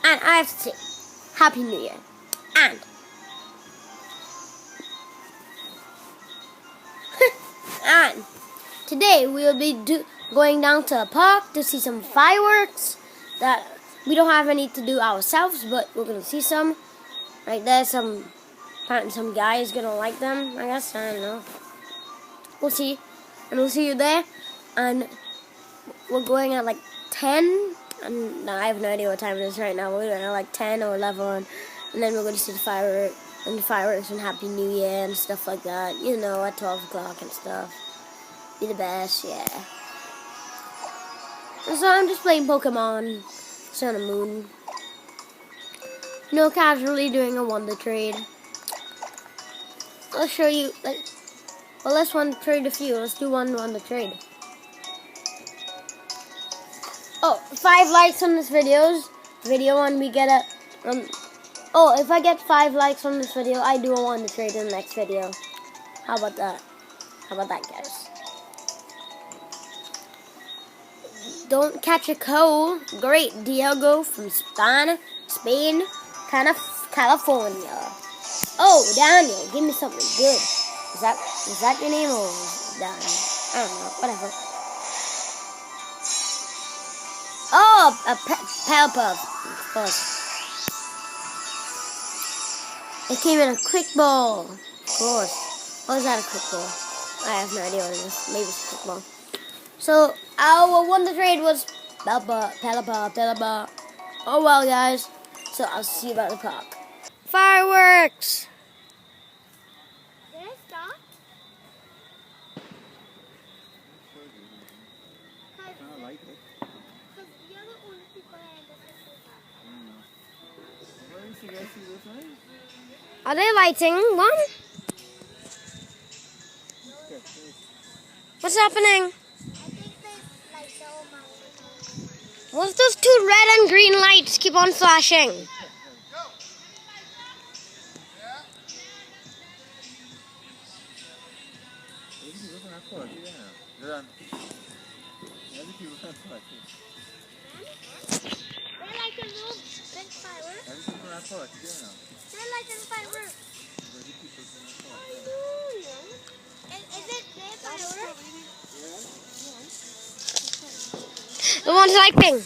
And I have to say, Happy New Year. And and today we will be going down to a park to see some fireworks that we don't have any to do ourselves, but we're gonna see some. Right there, some guy is gonna like them, I guess. I don't know. We'll see, and we'll see you there. And we're going at like 10. And I have no idea what time it is right now. We're going at like 10 or 11, and then we're going to see the fireworks and Happy New Year and stuff like that. You know, at 12 o'clock and stuff. Be the best, yeah. And so I'm just playing Pokemon Sun and Moon. You know, casually doing a Wonder Trade. Let's show you. Let's Wonder Trade a few. Let's do one Wonder Trade. Oh, 5 likes on this video, and we get a. If I get 5 likes on this video, I do a Wonder Trade in the next video. How about that? Guys? Don't catch a cold. Great, Diego from Spain, California. Oh, Daniel, give me something good. Is that your name or Daniel? I don't know. Whatever. Oh, a Powerpuff, of course. It came in a quick ball, of course. Or is that a quick ball? I have no idea what it is. Maybe it's a quick ball. So, our Wonder Trade was Pelipper. Oh well, guys. So, I'll see you about the park. Fireworks! Did it stop? I like it. Because you're the only people that Where did you guys see this night? Are they lighting one? What's happening? I think there's like so much. What's those 2 red and green lights keep on flashing? They're like a little big fireworks. They're like a fireworks. Is it their fireworks? The one's lighting.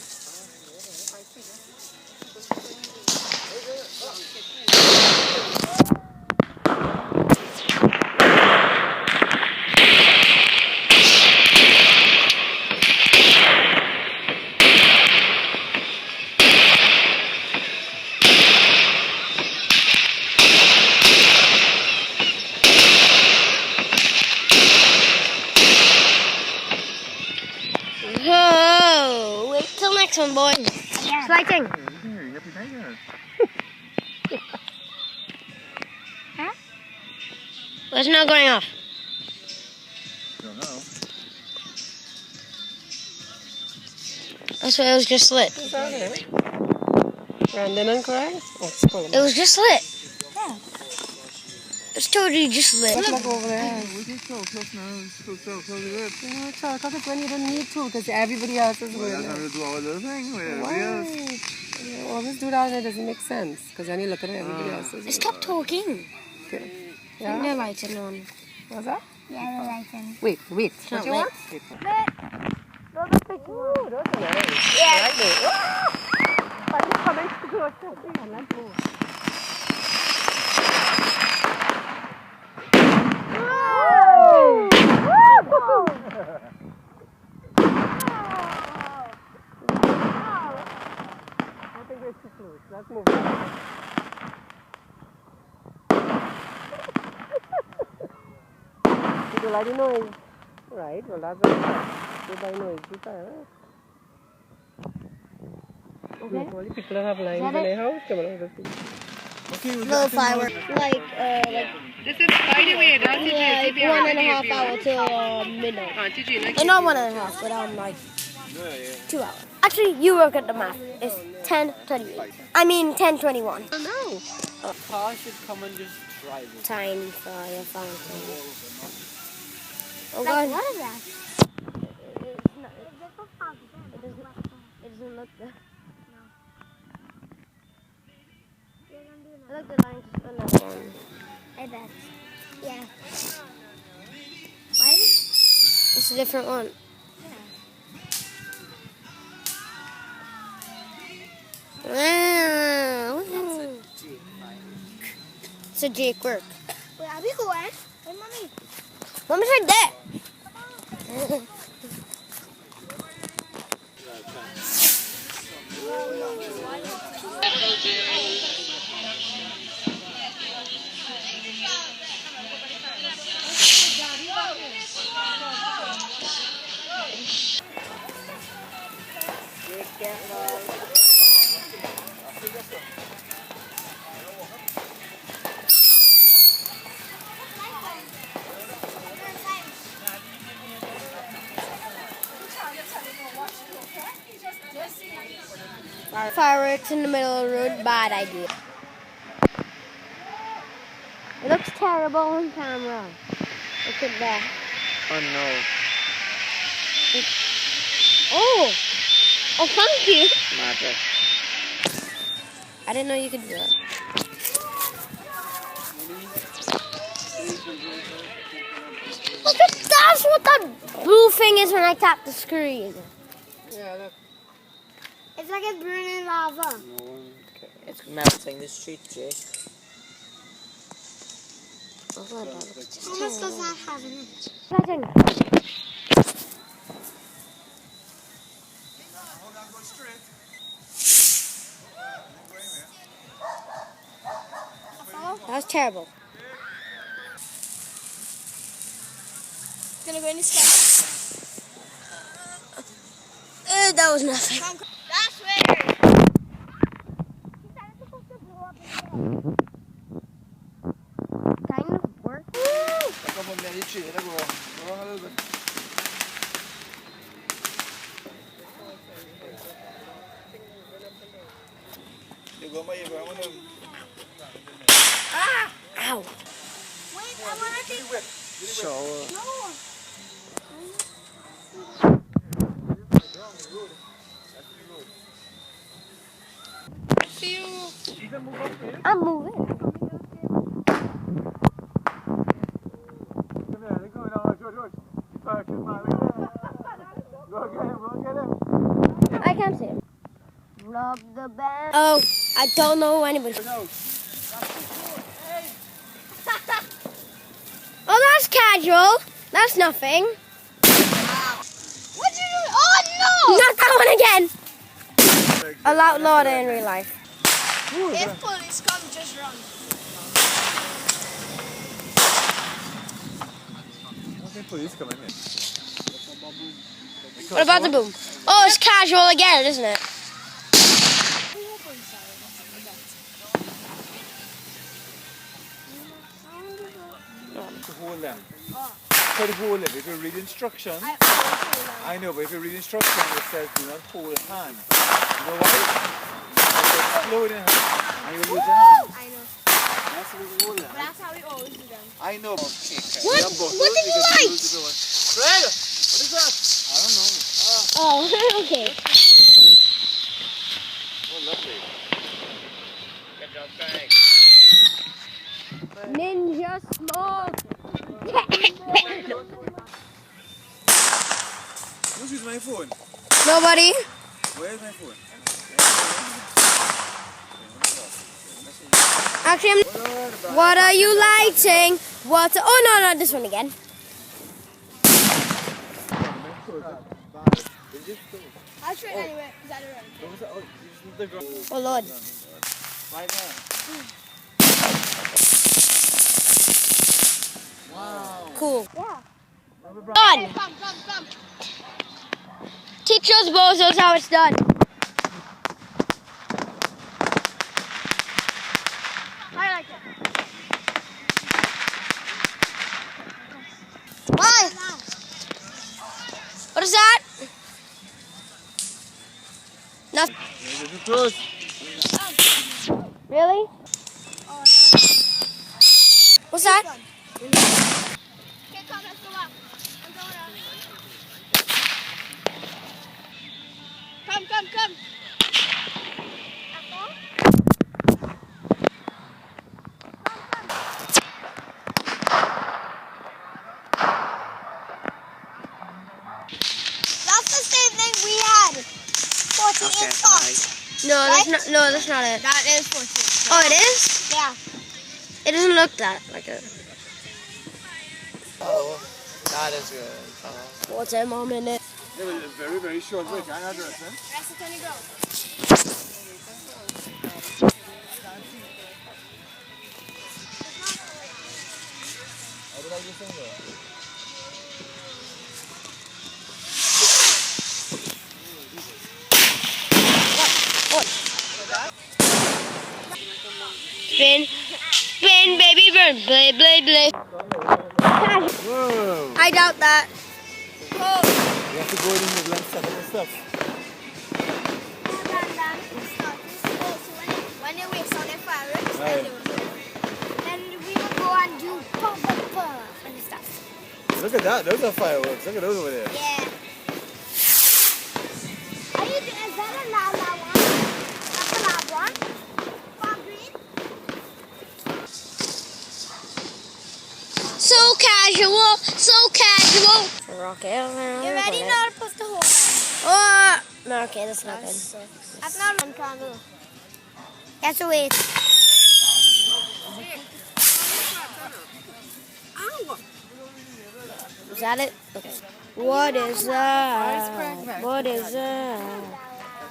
Whoa! Wait till next one, boy. Yeah. It's lighting. Huh? Well, it's not going off. Don't know. That's why it was just lit. Brandon and Craig? It was just lit. Yeah. It's totally just lit. Let's look over there. We can so close now. So close to it. Because it's when you don't need to, because everybody else is Well, doing that's how it. we do our little thing. Why? Yes. You always do that and it doesn't make sense. Because then you look at everybody else is doing Stop talking. Okay. Yeah? Yeah? They're lighting on. What's that? Yeah, they're lighting. Wait. What not you lit. want? Wait. Those are pretty. Ooh, those are nice. Yeah. I like it. But you come into the door. Let's go. I think we're too close. Let's move on. Did you like the noise? Right, well that's right. Good by noise. Good by, right? Okay. Only people that have lines in their house come around to see. Okay, we Little got fireworks. Like, This is, by the way, that's like 1.5 hours till midnight. Not 1.5, but like 2 hours. Actually, you work at the math. It's 10:28. I mean 10:21. I know. Car should come and just drive it. Tiny fire fountain. Oh Like, God. what is that? It doesn't look good. Look, the line's another one. I bet. Yeah. Why? It's a different one. Wow. It's a Jake work. Where are we going? Hey, mommy. Mommy's right there. Fireworks in the middle of the road, bad idea. It looks terrible on camera. Look at that. Oh no. Oh! Oh, thank you. Magic. I didn't know you could do that. That's what that blue thing is when I tap the screen. Yeah, look. It's like it's burning lava. No one cares. It's melting the street, Jake. Oh, what about it? How much does that have in it? Nothing. That was terrible. Gonna go in the sky. That was nothing. That's weird. Kind of work. Back up on the tree. Let go. Go on a little bit. You go, you go. Ow. Wait, I wanna take. Shower. No. I'm moving. Come here. Let go now. George. Go get him. I can't see him. Rub the band. Oh, I don't know anybody. Oh, that's casual. That's nothing. What you doing? Oh no! Not that one again. A lot louder in real life. If police come, just run. Okay, police come in here. What about the boom? Oh, it's casual again, isn't it? To hold them. Try to hold them. If you read instructions, I know, but if you read instructions, it says do not hold hand. You know why? Because slow it in hand, and you lose your hand. I know. That's how we hold them. That's how we always do them. I know. What? What did you like? Fred, what is that? I don't know. Oh, okay. Oh, lovely. Good job, Frank. Ninja smoke. Who's using my phone? Nobody. Where's my phone? Actually, what are you lighting? What? Oh, no, this one again. I'll try it anyway. Is that alright? Oh, Lord. Right now. Wow. Cool. Yeah. Done. Come. Teach us bozos how it's done. I like it. Why? What is that? Nothing. Really? What's that? Okay, come, let's go up. I'm going up. Come. No, that's not. No, that's not it. That is 4-6. Oh, it is. Yeah. It doesn't look that like it. Oh, that is good. What's that mom in it? Yeah, but it's very, very short. Wait, can I address it? That's the Tony Girl. How did I get in there? Spin, spin, baby, burn, blade, blade, blade. Whoa! I doubt that. You have to go in the middle and set up the stuff. When they waste all their fireworks, Right. then we will go and do pum pum pum and stuff. Look at that. Those are fireworks. Look at those over there. Yeah. Are you doing, is that a lava one? That's a lava one? Fog green? So casual, so casual. Rocket. You ready now to put the hole down? Oh, no, okay, that's not good. That's not one candle. That's a wait. Is that it? Okay. What is that? What is that?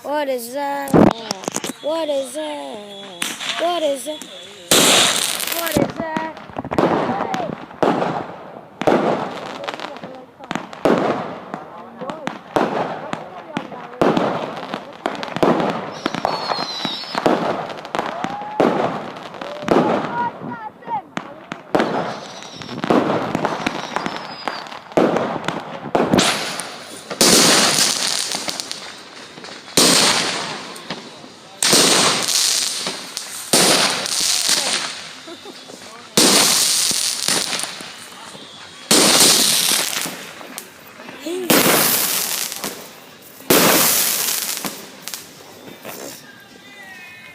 What is that? What is that? What is that? What is that?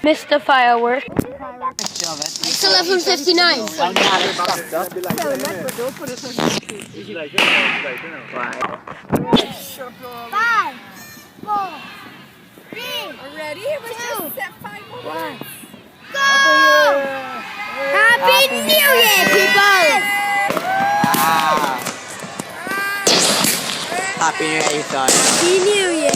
Mr. Firework. It's 11:59. Don't be like that. Don't put it on. It's like that. Right. 5, 4, 3, Ready? It was just set 5 more minutes. go! Happy New Year, people! Happy New Year, son. Happy New Year!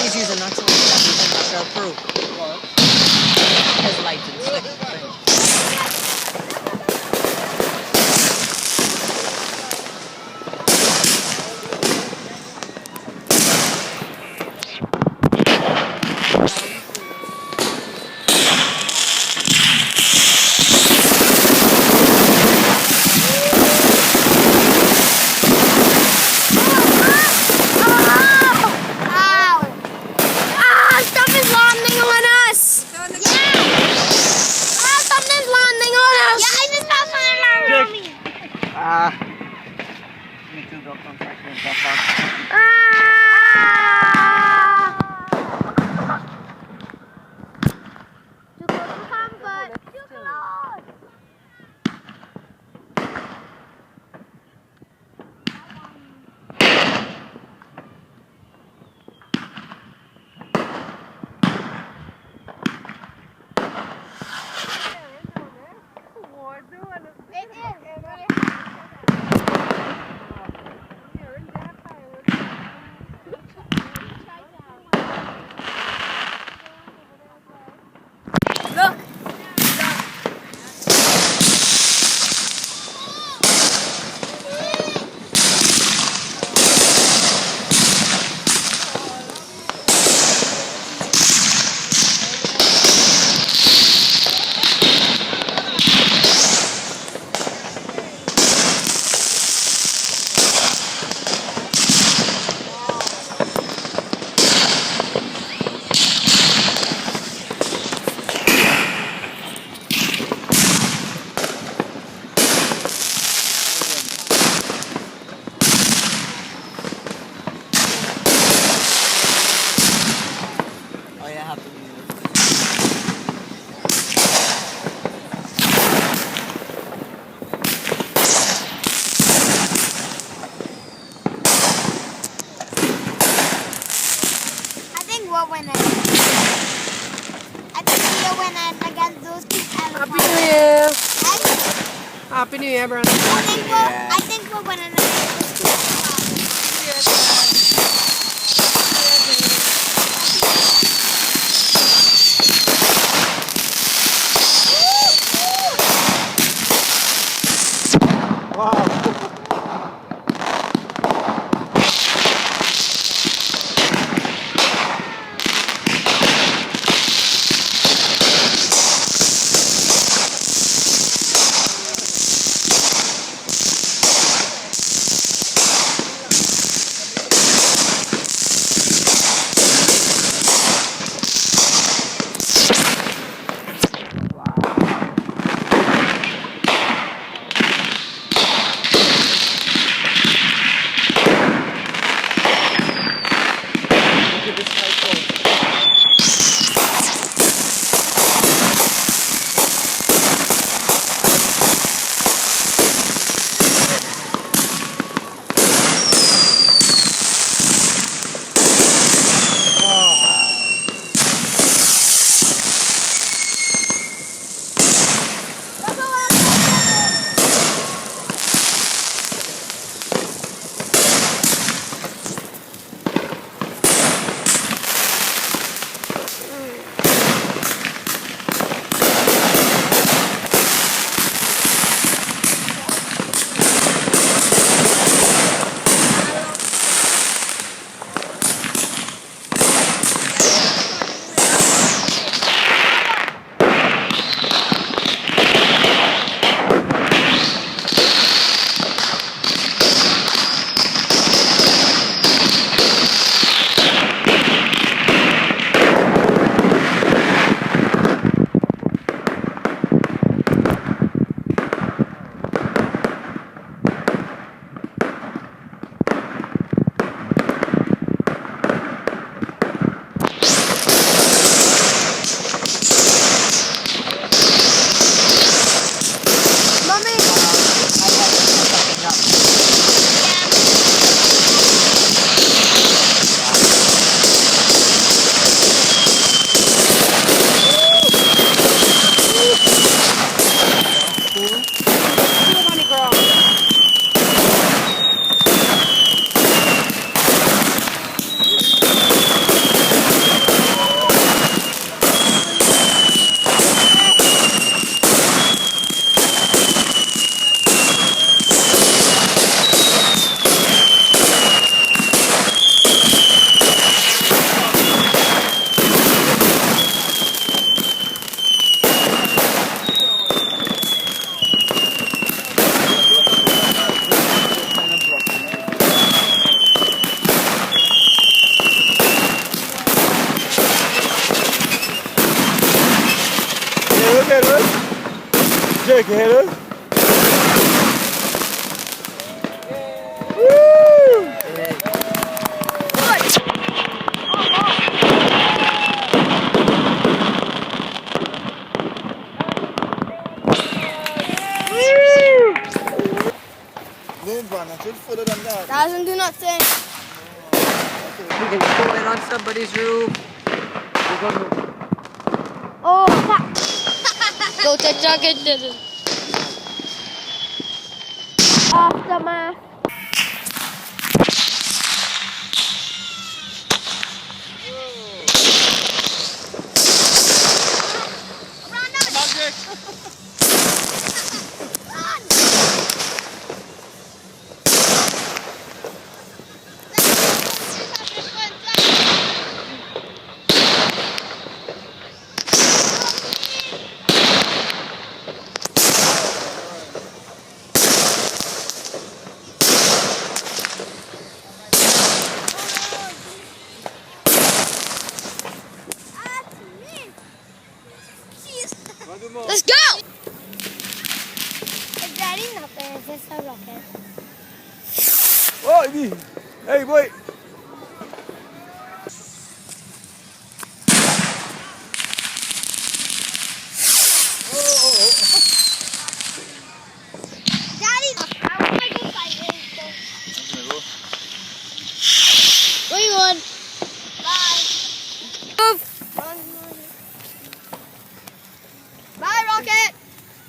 He's using natural proof. His lights and slick thing. Something's landing on us! Something's landing on us! Yeah, I just found something around me. Me too, bro. Too close to comfort. Too close. It is. you're winning. I think you're winning against those two Happy elephants. New Year! I Happy New Year, Brandon. think we're winning against those two elephants. Jake, you hear us? Further than that. Doesn't do nothing. You can pull it on somebody's roof. Oh, fuck. Go to Chuck Aftermath. Let's go! Is that enough? Is this a rocket? Oh, hey, boy. Daddy, I want to go fight it. Where you going? Bye.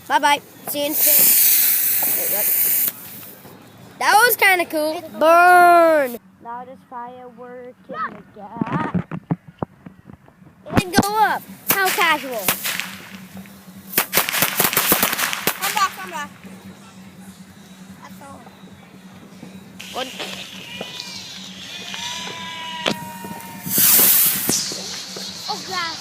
Bye bye. See you in space. Wait, what? That was kind of cool. Burn. Loudest firework in the gap. And go up. How casual. Come back, come back. That's all. What? Oh, God.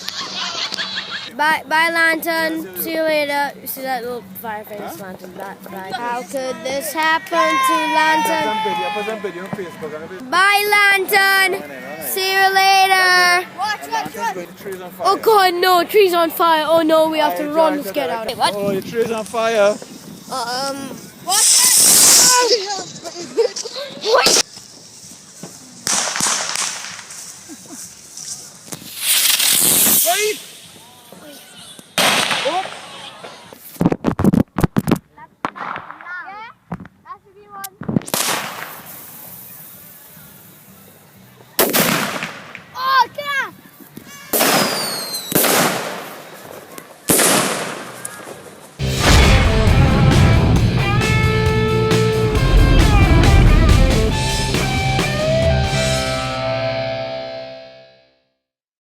Bye, bye, lantern. See you later. See that little fire face lantern. Bye, bye. How could this happen to lantern? Put some video on Facebook. Bye, lantern. See you later. Watch, watch, watch. The tree's on fire. Oh God, no! Tree's on fire. Oh no, we have to run. Let's get out. Wait, what? Oh, the tree's on fire. Watch Wait. Wait!